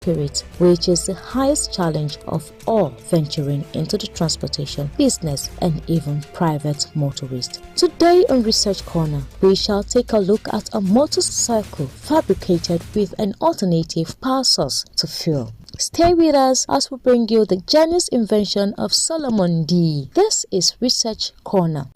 spirit, which is the highest challenge of all venturing into the transportation, business, and even private motorist. Today on Research Corner, we shall take a look at a motorcycle fabricated with an alternative power source to fuel. Stay with us as we bring you the genius invention of Solomon D. This is Research Corner.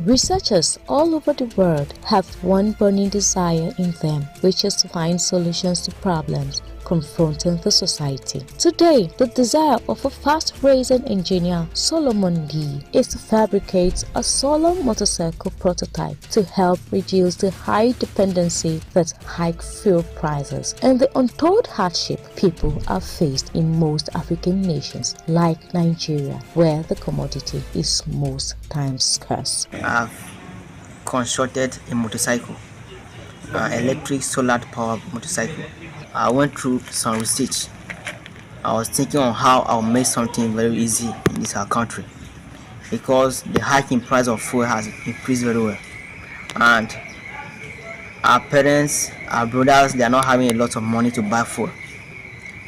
Researchers all over the world have one burning desire in them, which is to find solutions to problems confronting the society. Today, the desire of a fast-racing engineer, Solomon D, is to fabricate a solar motorcycle prototype to help reduce the high dependency that high fuel prices and the untold hardship people are faced in most African nations like Nigeria, where the commodity is most times scarce. I've constructed a motorcycle, an electric solar powered motorcycle. I went through some research. I was thinking on how I'll make something very easy in this our country, because the hiking price of fuel has increased very well, and our parents, our brothers, they are not having a lot of money to buy fuel.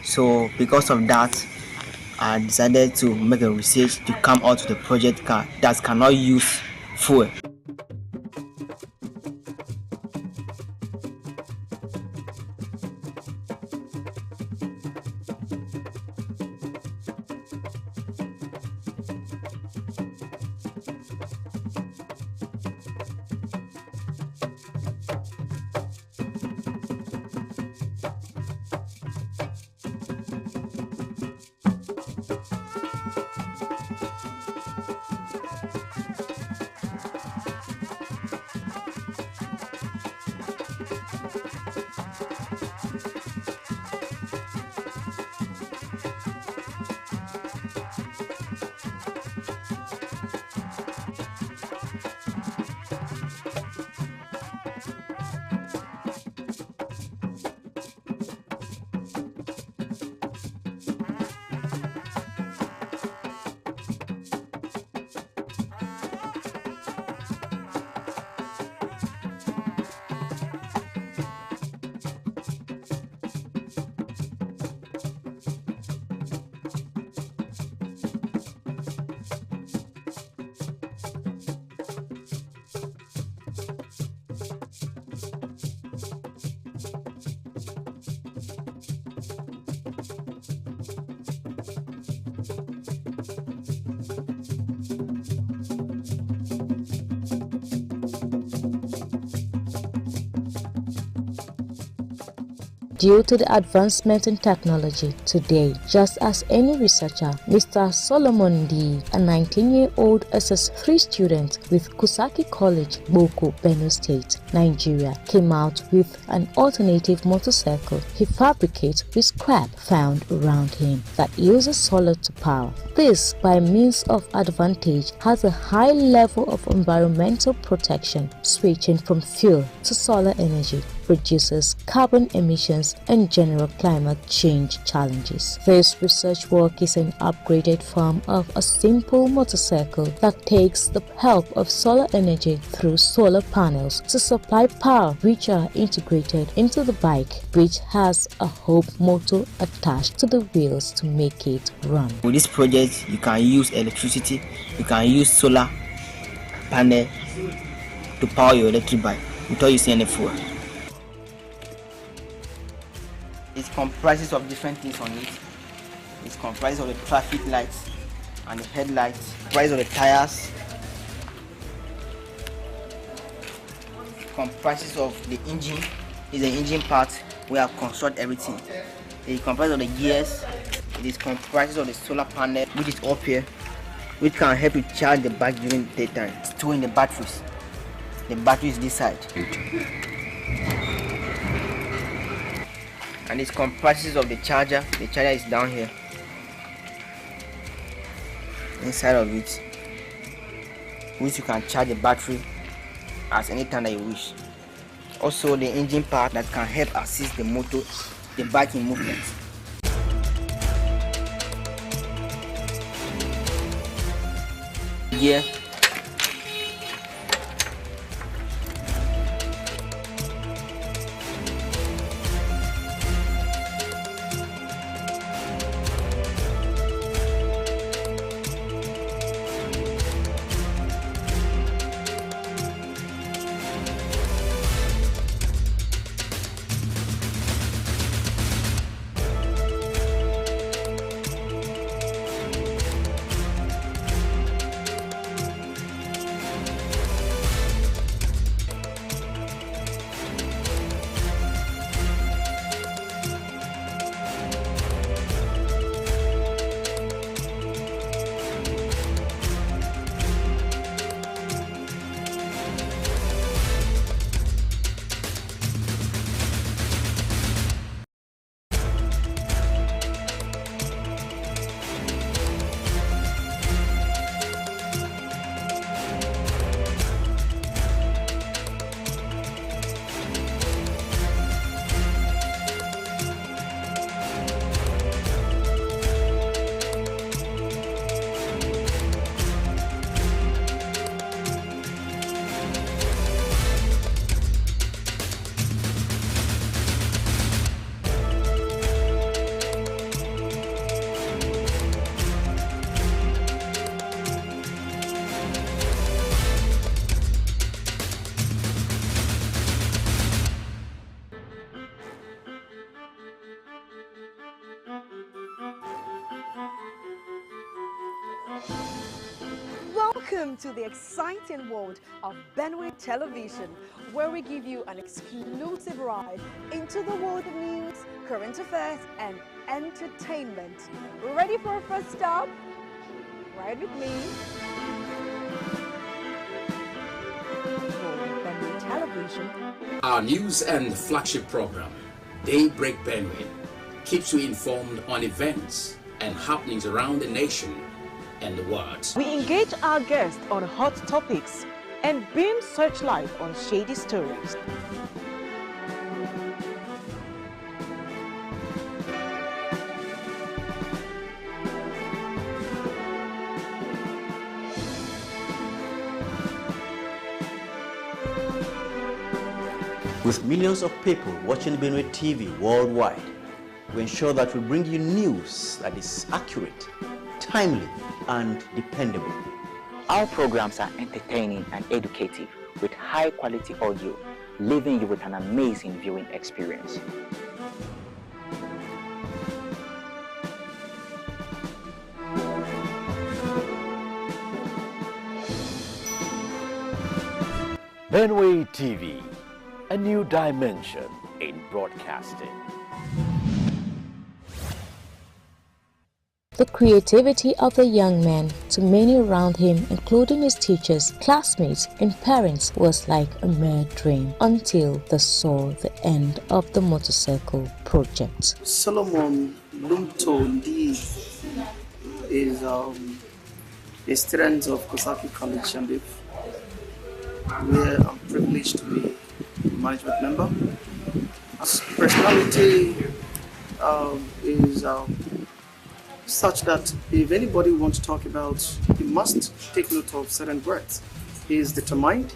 So because of that, I decided to make a research to come out with a project car that cannot use fuel. Due to the advancement in technology today, just as any researcher, Mr. Solomon D, a 19-year-old SS3 student with Kusaki College, Boko, Benue State, Nigeria, came out with an alternative motorcycle he fabricates with scrap found around him that uses solar to power. This, by means of advantage, has a high level of environmental protection, switching from fuel to solar energy, reduces carbon emissions and general climate change challenges. This research work is an upgraded form of a simple motorcycle that takes the help of solar energy through solar panels to supply power, which are integrated into the bike, which has a hub motor attached to the wheels to make it run. With this project, you can use electricity, you can use solar panel to power your electric bike without using any fuel. It comprises of different things on it. It comprises of the traffic lights and the headlights, comprises of the tires, comprises of the engine. Is the engine part where I construct everything. It comprises of the gears, It is comprised of the solar panel, which is up here, which can help you charge the bike during daytime. Storing the batteries. The battery is this side. And it comprises of the charger. The charger is down here. Inside of it, which you can charge the battery at any time that you wish. Also the engine part that can help assist the motor, the bike in movement. Gear. Welcome to the exciting world of Benway Television, where we give you an exclusive ride into the world of news, current affairs, and entertainment. Ready for our first stop? Ride with me. For Benway Television. Our news and flagship program, Daybreak Benway, keeps you informed on events and happenings around the nation and the world. We engage our guests on hot topics and beam searchlight on shady stories. With millions of people watching Benway TV worldwide, we ensure that we bring you news that is accurate, timely, and dependable. Our programs are entertaining and educative with high quality audio, leaving you with an amazing viewing experience. Benway TV, a new dimension in broadcasting. The creativity of the young man to many around him, including his teachers, classmates, and parents, was like a mere dream until they saw the end of the motorcycle project. Solomon Lumto Ndi is a student of Kosaki College, Shandif, where I'm privileged to be a management member. His personality is such that if anybody wants to talk about, he must take note of certain words. He is determined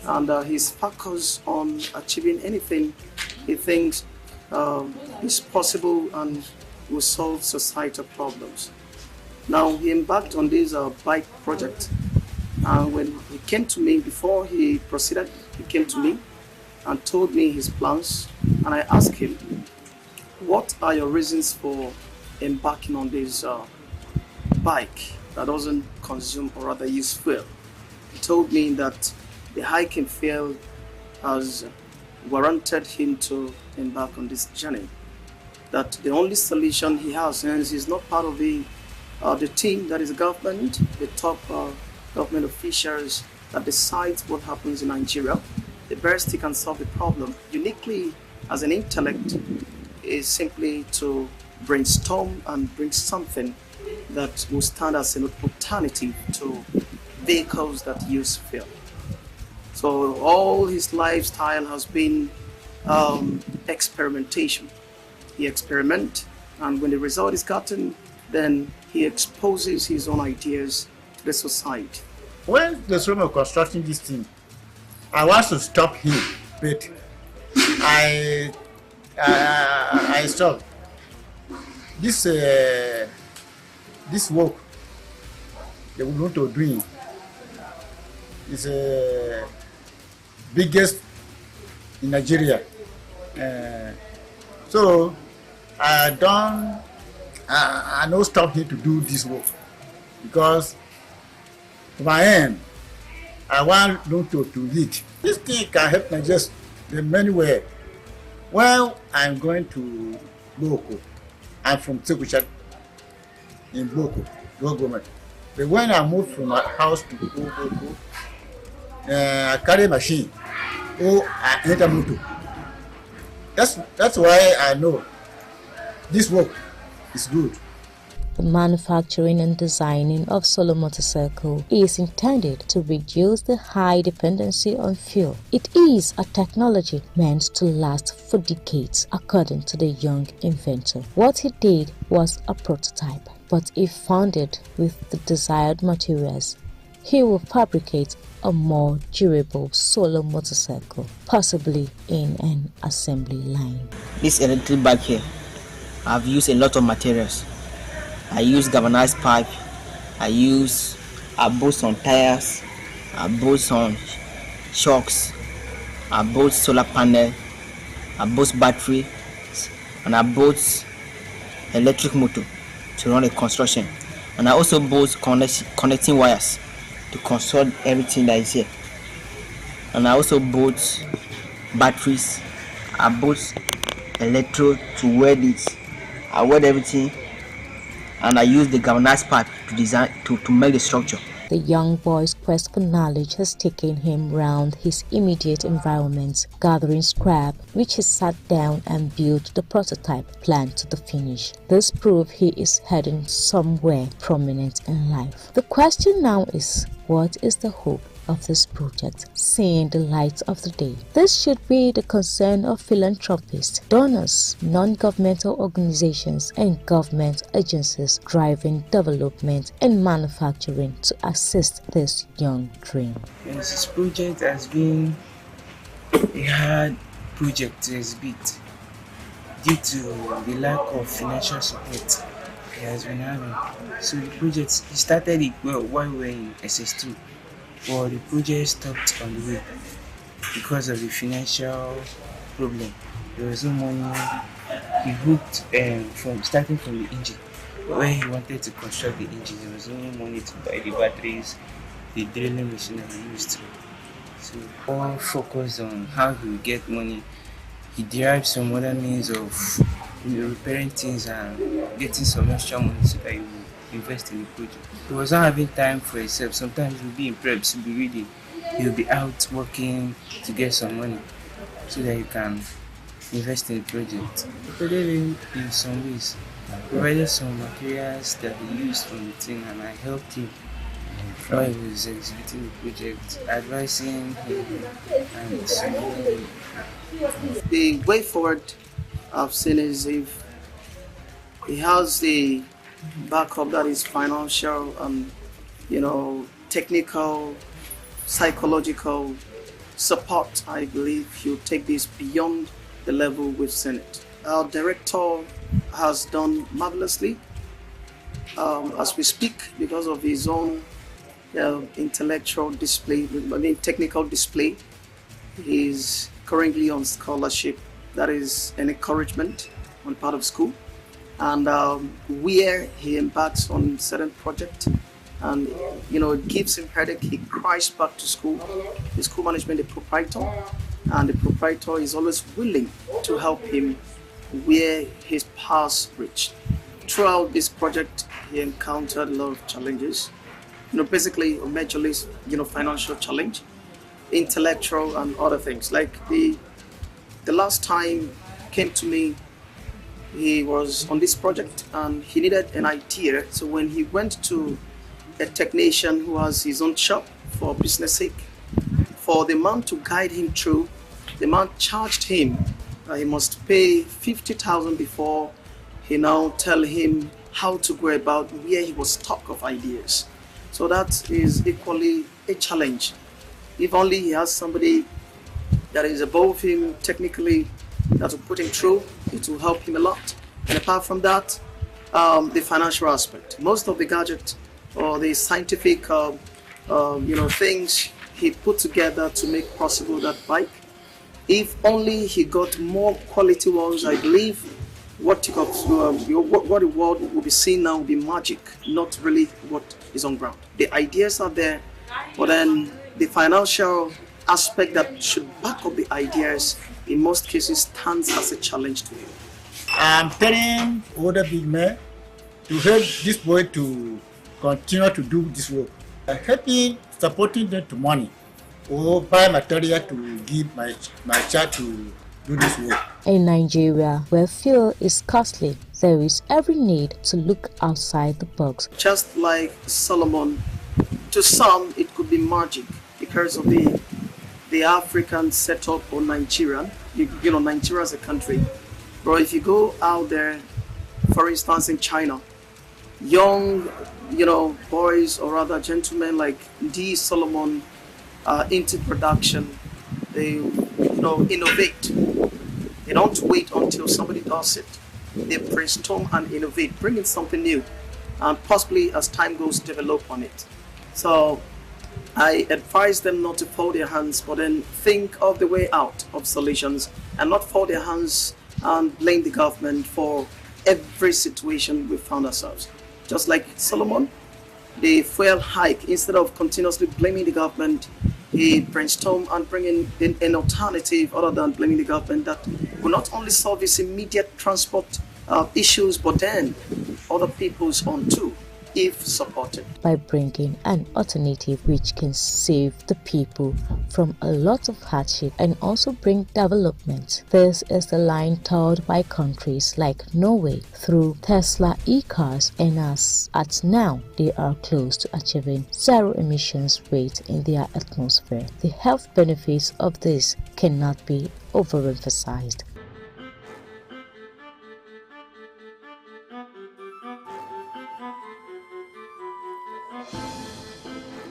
and he's focused on achieving anything he thinks is possible and will solve societal problems. Now, he embarked on this bike project, and when he came to me, before he proceeded, he came to me and told me his plans, and I asked him, what are your reasons for embarking on this bike that doesn't consume or rather use fuel? He told me that the hiking field has warranted him to embark on this journey. that the only solution he has, and he's not part of the team that is government, the top government officials that decides what happens in Nigeria. The best he can solve the problem uniquely as an intellect is simply to brainstorm and bring something that will stand as an alternative to vehicles that use fuel. So all his lifestyle has been experimentation. He experiments, and when the result is gotten, then he exposes his own ideas to the society. When the Solomon constructing this thing, I want to stop him, but I stopped. This work they want to do is biggest in Nigeria. So I don't stop him to do this work, because to my end, I want them to lead. This thing can help Nigeria in many ways. Well, I'm going to Boko. I'm from Tekucha in Boko, government. But when I moved from my house to Boko, I carry a machine. I enter motor. That's why I know this work is good. The manufacturing and designing of Solo motorcycle is intended to reduce the high dependency on fuel. It is a technology meant to last for decades, according to the young inventor. What he did was a prototype, but if funded with the desired materials, he will fabricate a more durable Solo motorcycle, possibly in an assembly line. This electric bike here, I've used a lot of materials. I use galvanized pipe, I bought some tires, I bought some shocks, I bought solar panel, I bought battery, and I bought electric motor to run the construction. And I also bought connecting wires to construct everything that is here. And I also bought batteries, I bought electrode to weld it, I weld everything. And I use the galvanized pipe to design to make the structure. The young boy's quest for knowledge has taken him round his immediate environment, gathering scrap, which he sat down and built the prototype plan to the finish. This proves he is heading somewhere prominent in life. The question now is, what is the hope of this project seeing the light of the day? This should be the concern of philanthropists, donors, non-governmental organizations, and government agencies driving development and manufacturing to assist this young dream. Yes, this project has been a hard project to execute due to the lack of financial support he has been having. So the project, he started it while we were in SS2. But the project stopped on the way because of the financial problem. There was no money. He hooked from starting from the engine. When he wanted to construct the engine, there was no money to buy the batteries, the drilling machine that he used. So all focused on how he would get money. He derived some other means of repairing things and getting some extra money so that he would invest in the project. He was not having time for himself. Sometimes he'll be in preps, he'll be reading, he'll be out working to get some money so that he can invest in the project. He provided in some ways, provided some materials that he used from the thing, and I helped him while he was executing the project, advising him and supporting him. The way forward I've seen is if he has the backup that is financial and technical, psychological support, I believe he'll take this beyond the level we've seen it. Our director has done marvelously as we speak because of his own intellectual display, technical display. He's currently on scholarship. That is an encouragement on part of school. And where he embarks on certain project and it gives him headache, he cries back to school, the school management, the proprietor, and the proprietor is always willing to help him where his paths reached. Throughout this project, he encountered a lot of challenges. Basically, majorly, financial challenge, intellectual and other things. Like the last time came to me, he was on this project and he needed an idea. So when he went to a technician who has his own shop for business sake, for the man to guide him through, the man charged him he must pay 50,000 before he now tell him how to go about where he was stuck of ideas. So that is equally a challenge. If only he has somebody that is above him technically that will put him through, it will help him a lot. And apart from that, the financial aspect. Most of the gadgets or the scientific things he put together to make possible that bike. If only he got more quality ones, I believe what the world will be seeing now will be magic, not really what is on ground. The ideas are there, but then the financial aspect that should back up the ideas in most cases stands as a challenge to him. I'm telling older big men to help this boy to continue to do this work. Helping, supporting them to money or buy material to give my child to do this work. In Nigeria, where fuel is costly, there is every need to look outside the box. Just like Solomon, to some it could be magic because of the African setup or Nigerian. Nigeria as a country. But if you go out there, for instance in China, young, boys or rather gentlemen like D. Solomon into production, they, innovate. They don't wait until somebody does it. They brainstorm and innovate, bring in something new, and possibly as time goes, develop on it. So I advise them not to fold their hands, but then think of the way out of solutions and not fold their hands and blame the government for every situation we found ourselves. Just like Solomon, the fuel hike, instead of continuously blaming the government, he brainstormed and bring in an alternative other than blaming the government that will not only solve his immediate transport issues, but then other people's own too, if supported. By bringing an alternative which can save the people from a lot of hardship and also bring development. This is the line told by countries like Norway through Tesla e-cars, and as at now they are close to achieving zero emissions rate in their atmosphere. The health benefits of this cannot be overemphasized.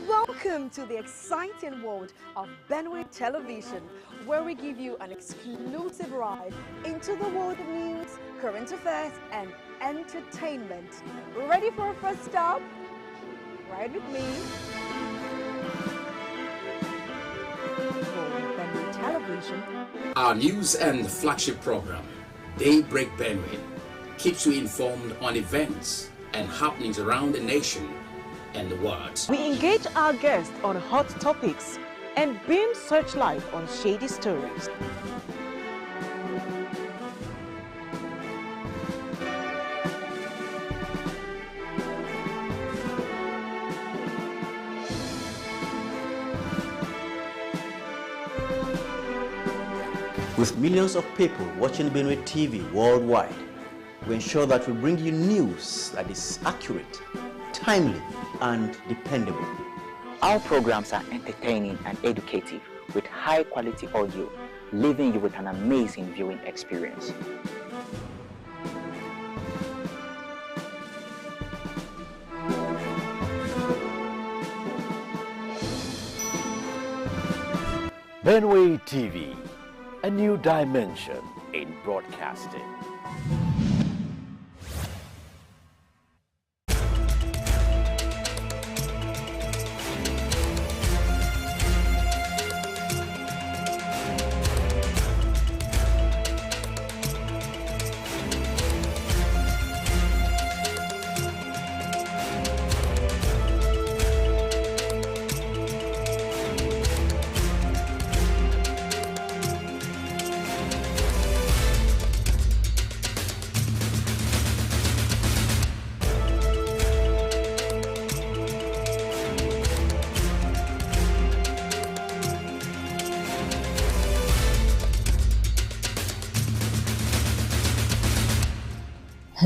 Welcome to the exciting world of Benway Television, where we give you an exclusive ride into the world of news, current affairs, and entertainment. Ready for a first stop? Ride with me. For Benway Television. Our news and flagship program, Daybreak Benway, keeps you informed on events and happenings around the nation and the world. We engage our guests on hot topics and beam searchlight on shady stories. With millions of people watching Benway TV worldwide, we ensure that we bring you news that is accurate, timely, and dependable. Our programs are entertaining and educative with high quality audio, leaving you with an amazing viewing experience. Benway TV, a new dimension in broadcasting.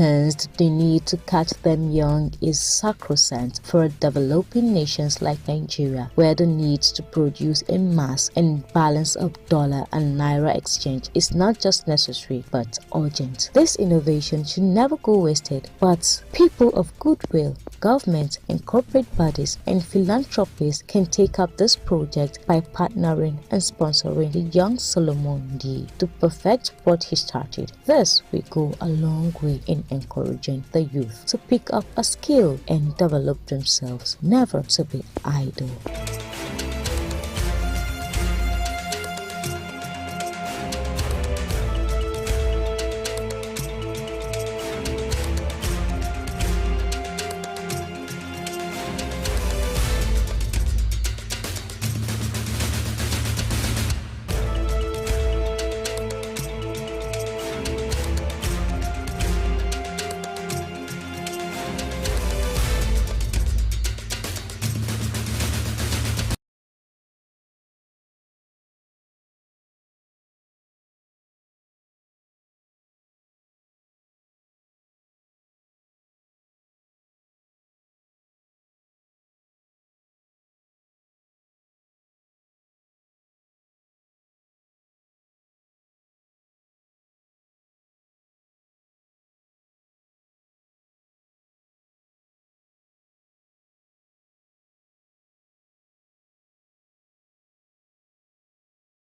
Hence, the need to catch them young is sacrosanct for developing nations like Nigeria, where the need to produce in mass and balance of dollar and naira exchange is not just necessary but urgent. This innovation should never go wasted, but people of goodwill, government and corporate bodies and philanthropists can take up this project by partnering and sponsoring the young Solomon D to perfect what he started. This will go a long way in encouraging the youth to pick up a skill and develop themselves, never to be idle.